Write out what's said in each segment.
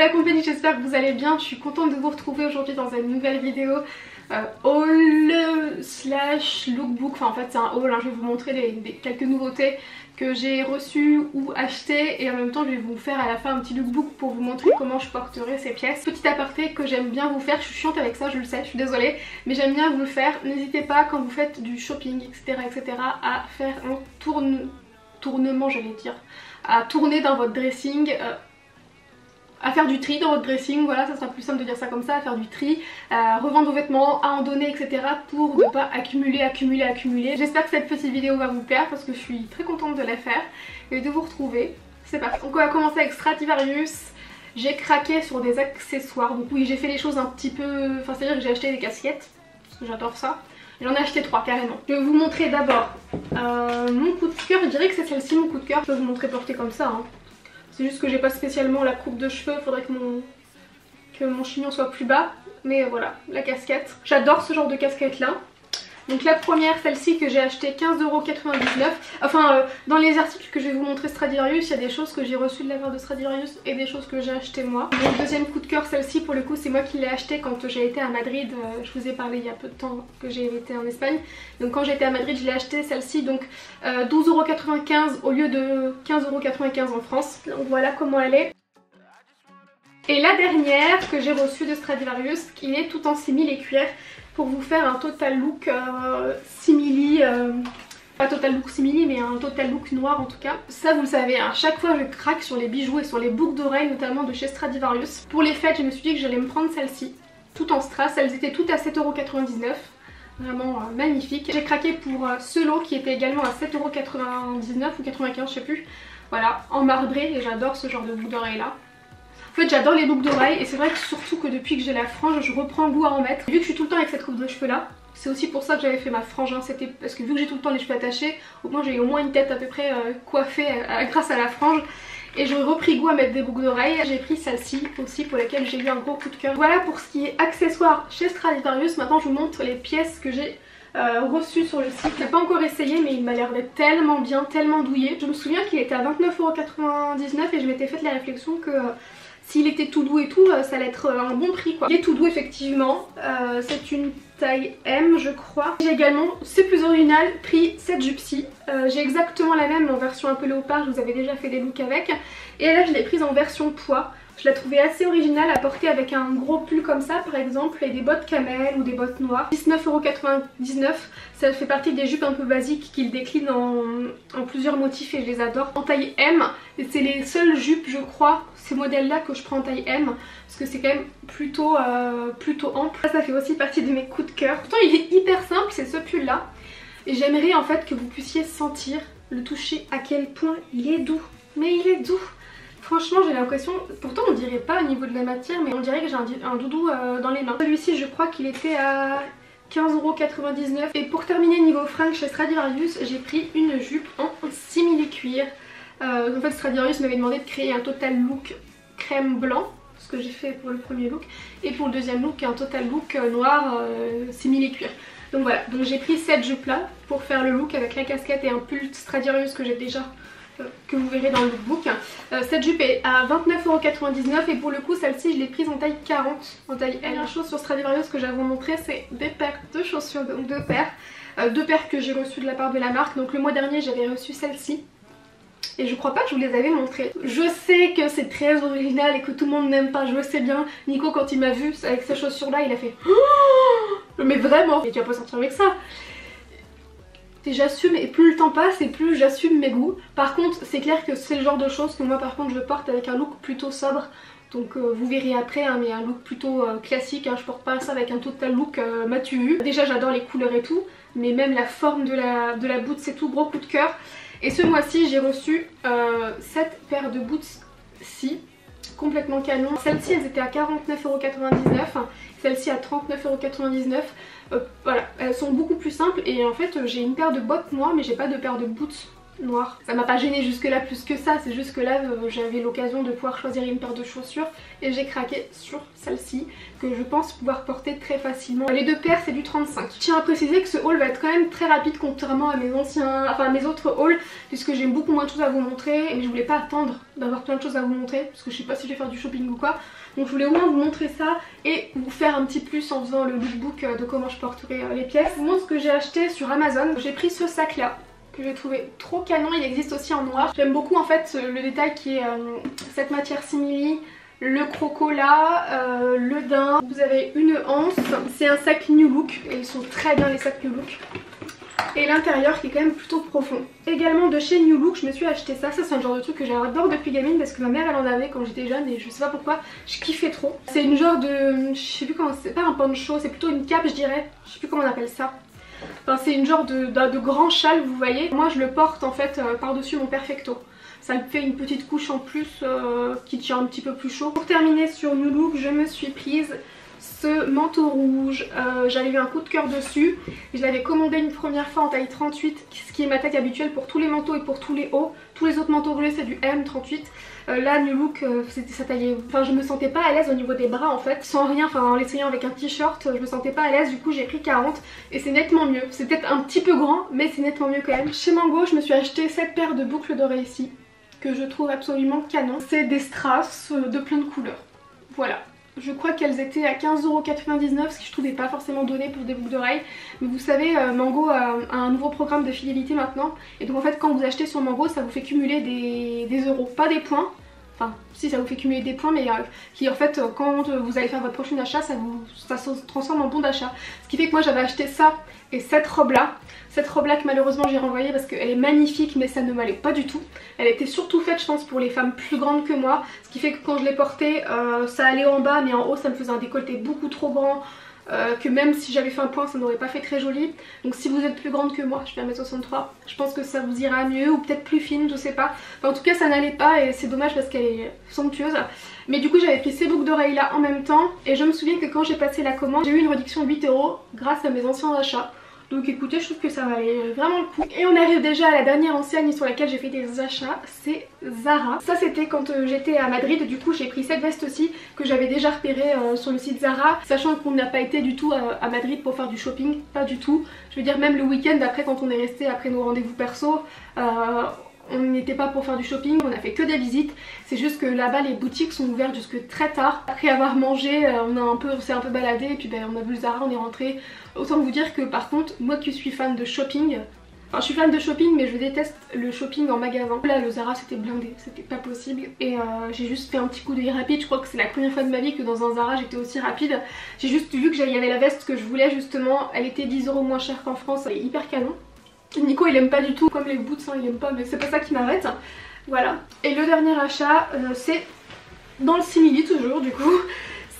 la compagnie, j'espère que vous allez bien. Je suis contente de vous retrouver aujourd'hui dans une nouvelle vidéo haul slash lookbook. Enfin en fait c'est un haul, hein. Je vais vous montrer quelques nouveautés que j'ai reçues ou achetées et en même temps je vais vous faire à la fin un petit lookbook pour vous montrer comment je porterai ces pièces. Petit aparté que j'aime bien vous faire, je suis chiante avec ça, je le sais, je suis désolée, mais j'aime bien vous le faire. N'hésitez pas quand vous faites du shopping etc à faire un tournement, j'allais dire, à tourner dans votre dressing, à faire du tri dans votre dressing, voilà, ça sera plus simple de dire ça comme ça, à faire du tri, à revendre vos vêtements, à en donner etc pour ne pas accumuler. J'espère que cette petite vidéo va vous plaire parce que je suis très contente de la faire et de vous retrouver. C'est parti. Donc on va commencer avec Stradivarius. J'ai craqué sur des accessoires, donc oui j'ai fait les choses un petit peu, enfin c'est à dire que j'ai acheté des casquettes, parce que j'adore ça. J'en ai acheté 3 carrément. Je vais vous montrer d'abord mon coup de cœur, je dirais que c'est celle-ci mon coup de cœur. Je peux vous montrer portée comme ça, hein. C'est juste que j'ai pas spécialement la coupe de cheveux, faudrait que mon chignon soit plus bas. Mais voilà, la casquette. J'adore ce genre de casquette là. Donc la première, celle-ci que j'ai acheté 15,99€. Enfin, dans les articles que je vais vous montrer Stradivarius, il y a des choses que j'ai reçues de la part de Stradivarius et des choses que j'ai achetées moi. Mon deuxième coup de cœur, celle-ci pour le coup, c'est moi qui l'ai achetée quand j'ai été à Madrid. Je vous ai parlé il y a peu de temps que j'ai été en Espagne. Donc quand j'étais à Madrid, je l'ai achetée celle-ci. Donc 12,95€ au lieu de 15,95€ en France. Donc voilà comment elle est. Et la dernière que j'ai reçue de Stradivarius, qui est tout en simili et cuir, pour vous faire un total look simili, pas total look simili mais un total look noir en tout cas. Ça vous le savez, à chaque fois je craque sur les bijoux et sur les boucles d'oreilles notamment de chez Stradivarius. Pour les fêtes je me suis dit que j'allais me prendre celle-ci, tout en strass, elles étaient toutes à 7,99€. Vraiment magnifique. J'ai craqué pour ce lot qui était également à 7,99€ ou 95 je sais plus. Voilà, en marbré et j'adore ce genre de boucles d'oreilles là. En fait j'adore les boucles d'oreilles et c'est vrai que surtout que depuis que j'ai la frange je reprends goût à en mettre. Vu que je suis tout le temps avec cette coupe de cheveux là, c'est aussi pour ça que j'avais fait ma frange, hein. C'était parce que vu que j'ai tout le temps les cheveux attachés, au moins j'ai au moins une tête à peu près coiffée grâce à la frange. Et j'ai repris goût à mettre des boucles d'oreilles. J'ai pris celle-ci aussi pour laquelle j'ai eu un gros coup de cœur. Voilà pour ce qui est accessoires chez Stradivarius. Maintenant je vous montre les pièces que j'ai reçu sur le site. Je l'ai pas encore essayé mais il m'a l'air d'être tellement bien, tellement douillé. Je me souviens qu'il était à 29,99€ et je m'étais fait la réflexion que s'il était tout doux et tout, ça allait être un bon prix quoi. Il est tout doux effectivement, c'est une taille M je crois. J'ai également, c'est plus original, pris cette jupe-ci. J'ai exactement la même en version un peu léopard, je vous avais déjà fait des looks avec. Et là je l'ai prise en version pois. Je la trouvais assez originale à porter avec un gros pull comme ça par exemple et des bottes camel ou des bottes noires. 19,99€, ça fait partie des jupes un peu basiques qu'ils déclinent en plusieurs motifs et je les adore. En taille M, et c'est les seules jupes je crois, ces modèles là que je prends en taille M parce que c'est quand même plutôt ample. Ça fait aussi partie de mes coups de cœur. Pourtant il est hyper simple, c'est ce pull là et j'aimerais en fait que vous puissiez sentir, le toucher à quel point il est doux. Mais il est doux. Franchement j'ai l'impression, pourtant on dirait pas au niveau de la matière mais on dirait que j'ai un doudou dans les mains. Celui-ci je crois qu'il était à 15,99€. Et pour terminer niveau fringues chez Stradivarius j'ai pris une jupe en simili cuir. En fait Stradivarius m'avait demandé de créer un total look crème blanc, ce que j'ai fait pour le premier look. Et pour le deuxième look un total look noir simili cuir. Donc voilà, donc j'ai pris cette jupe là pour faire le look avec la casquette et un pull Stradivarius que j'ai déjà que vous verrez dans le lookbook. Cette jupe est à 29,99€ et pour le coup celle-ci je l'ai prise en taille 40, en taille L. La chose sur Stradivarius que j'avais montré c'est des paires de chaussures, donc deux paires que j'ai reçues de la part de la marque. Donc le mois dernier j'avais reçu celle-ci et je crois pas que je vous les avais montrées. Je sais que c'est très original et que tout le monde n'aime pas, je le sais bien. Nico quand il m'a vu avec ces chaussures là il a fait oh mais vraiment, et tu vas pas sortir avec ça. Et j'assume et plus le temps passe et plus j'assume mes goûts. Par contre c'est clair que c'est le genre de choses que moi par contre je porte avec un look plutôt sobre. Donc vous verrez après hein, mais un look plutôt classique hein. Je porte pas ça avec un total look m'as-tu vu. Déjà j'adore les couleurs et tout, mais même la forme de la boot c'est tout, gros coup de cœur. Et ce mois-ci j'ai reçu cette paire de boots-ci complètement canon. Celles-ci elles étaient à 49,99€, celle-ci à 39,99€. Voilà, elles sont beaucoup plus simples et en fait j'ai une paire de bottes noires mais j'ai pas de paire de boots noir. Ça m'a pas gêné jusque là plus que ça, c'est juste que là j'avais l'occasion de pouvoir choisir une paire de chaussures et j'ai craqué sur celle-ci que je pense pouvoir porter très facilement. Les deux paires c'est du 35. Je tiens à préciser que ce haul va être quand même très rapide contrairement à mes autres hauls, puisque j'ai beaucoup moins de choses à vous montrer et je voulais pas attendre d'avoir plein de choses à vous montrer parce que je sais pas si je vais faire du shopping ou quoi. Donc je voulais au moins vous montrer ça et vous faire un petit plus en faisant le lookbook de comment je porterai les pièces. Je vous montre ce que j'ai acheté sur Amazon. J'ai pris ce sac là que j'ai trouvé trop canon, il existe aussi en noir. J'aime beaucoup en fait le détail qui est cette matière simili, le croco là, le daim. Vous avez une anse, c'est un sac New Look et ils sont très bien les sacs New Look. Et l'intérieur qui est quand même plutôt profond. Également de chez New Look je me suis acheté ça, c'est un genre de truc que j'adore depuis gamine parce que ma mère elle en avait quand j'étais jeune et je sais pas pourquoi, je kiffais trop. C'est une genre de, je sais plus comment, c'est pas un poncho, c'est plutôt une cape je dirais, je sais plus comment on appelle ça. Enfin c'est une genre de grand châle vous voyez. Moi je le porte en fait par dessus mon perfecto. Ça me fait une petite couche en plus qui tient un petit peu plus chaud. Pour terminer sur New Look je me suis prise ce manteau rouge, j'avais eu un coup de cœur dessus. Je l'avais commandé une première fois en taille 38, ce qui est ma taille habituelle pour tous les manteaux et pour tous les hauts. Tous les autres manteaux que j'ai c'est du M38. Là New Look c'était sa taille, enfin je me sentais pas à l'aise au niveau des bras en fait, sans rien, enfin en l'essayant avec un t-shirt je me sentais pas à l'aise, du coup j'ai pris 40 et c'est nettement mieux. C'est peut-être un petit peu grand mais c'est nettement mieux quand même. Chez Mango je me suis acheté cette paire de boucles d'oreilles ici que je trouve absolument canon. C'est des strass de plein de couleurs, voilà. Je crois qu'elles étaient à 15,99 €, ce que je trouvais pas forcément donné pour des boucles d'oreilles. Mais vous savez, Mango a un nouveau programme de fidélité maintenant. Et donc en fait quand vous achetez sur Mango ça vous fait cumuler des euros, pas des points. Enfin si ça vous fait cumuler des points mais qui en fait quand vous allez faire votre prochain achat ça se transforme en bon d'achat. Ce qui fait que moi j'avais acheté ça et cette robe là. Cette robe là que malheureusement j'ai renvoyée parce qu'elle est magnifique mais ça ne m'allait pas du tout. Elle était surtout faite je pense pour les femmes plus grandes que moi. Ce qui fait que quand je l'ai portée ça allait en bas mais en haut ça me faisait un décolleté beaucoup trop grand. Que même si j'avais fait un point ça n'aurait pas fait très joli. Donc si vous êtes plus grande que moi, je fais 1m63, je pense que ça vous ira mieux ou peut-être plus fine, je sais pas. Enfin, en tout cas ça n'allait pas et c'est dommage parce qu'elle est somptueuse. Mais du coup j'avais pris ces boucles d'oreilles là en même temps et je me souviens que quand j'ai passé la commande j'ai eu une réduction de 8 € grâce à mes anciens achats. Donc écoutez, je trouve que ça valait vraiment le coup. Et on arrive déjà à la dernière enseigne sur laquelle j'ai fait des achats, c'est Zara. Ça c'était quand j'étais à Madrid, du coup j'ai pris cette veste aussi que j'avais déjà repérée sur le site Zara. Sachant qu'on n'a pas été du tout à Madrid pour faire du shopping, pas du tout. Je veux dire même le week-end après quand on est resté après nos rendez-vous perso, on n'était pas pour faire du shopping, on a fait que des visites. C'est juste que là-bas les boutiques sont ouvertes jusque très tard. Après avoir mangé, on s'est un peu baladé et puis on a vu le Zara, on est rentré. Autant vous dire que par contre, moi qui suis fan de shopping, enfin je suis fan de shopping mais je déteste le shopping en magasin. Là le Zara c'était blindé, c'était pas possible et j'ai juste fait un petit coup d'œil rapide. Je crois que c'est la première fois de ma vie que dans un Zara j'étais aussi rapide. J'ai juste vu qu'il y avait la veste que je voulais justement, elle était 10 € moins chère qu'en France, elle est hyper canon. Nico il aime pas du tout, comme les boots hein, il aime pas mais c'est pas ça qui m'arrête. Voilà. Et le dernier achat c'est dans le simili toujours du coup.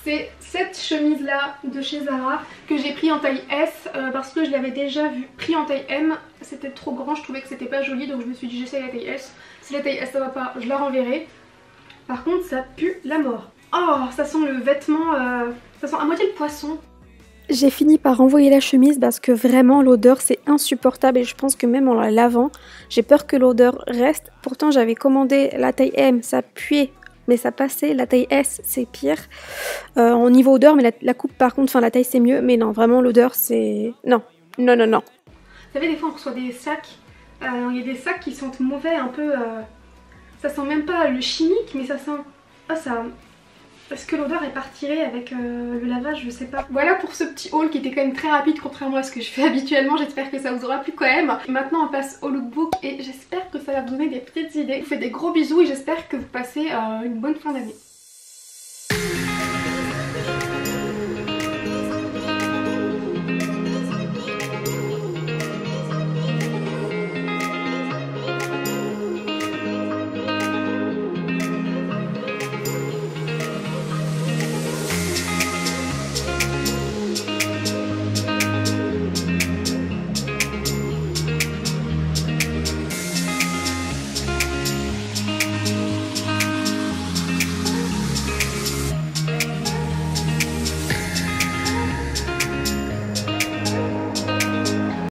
C'est cette chemise là de chez Zara que j'ai pris en taille S parce que je l'avais déjà vu pris en taille M. C'était trop grand, je trouvais que c'était pas joli donc je me suis dit j'essaye la taille S. Si la taille S ça va pas, je la renverrai. Par contre ça pue la mort. Oh ça sent le vêtement, ça sent à moitié le poisson. J'ai fini par renvoyer la chemise parce que vraiment l'odeur c'est insupportable et je pense que même en la lavant, j'ai peur que l'odeur reste. Pourtant j'avais commandé la taille M, ça puait mais ça passait, la taille S c'est pire. Au niveau odeur mais la coupe par contre, enfin la taille c'est mieux mais non vraiment l'odeur c'est... non. Vous savez des fois on reçoit des sacs, il y a des sacs qui sentent mauvais un peu, ça sent même pas le chimique mais ça sent... oh ça... Est-ce que l'odeur est partirée avec le lavage? Je sais pas. Voilà pour ce petit haul qui était quand même très rapide contrairement à ce que je fais habituellement. J'espère que ça vous aura plu quand même. Maintenant on passe au lookbook et j'espère que ça va vous donner des petites idées. Je vous fais des gros bisous et j'espère que vous passez une bonne fin d'année.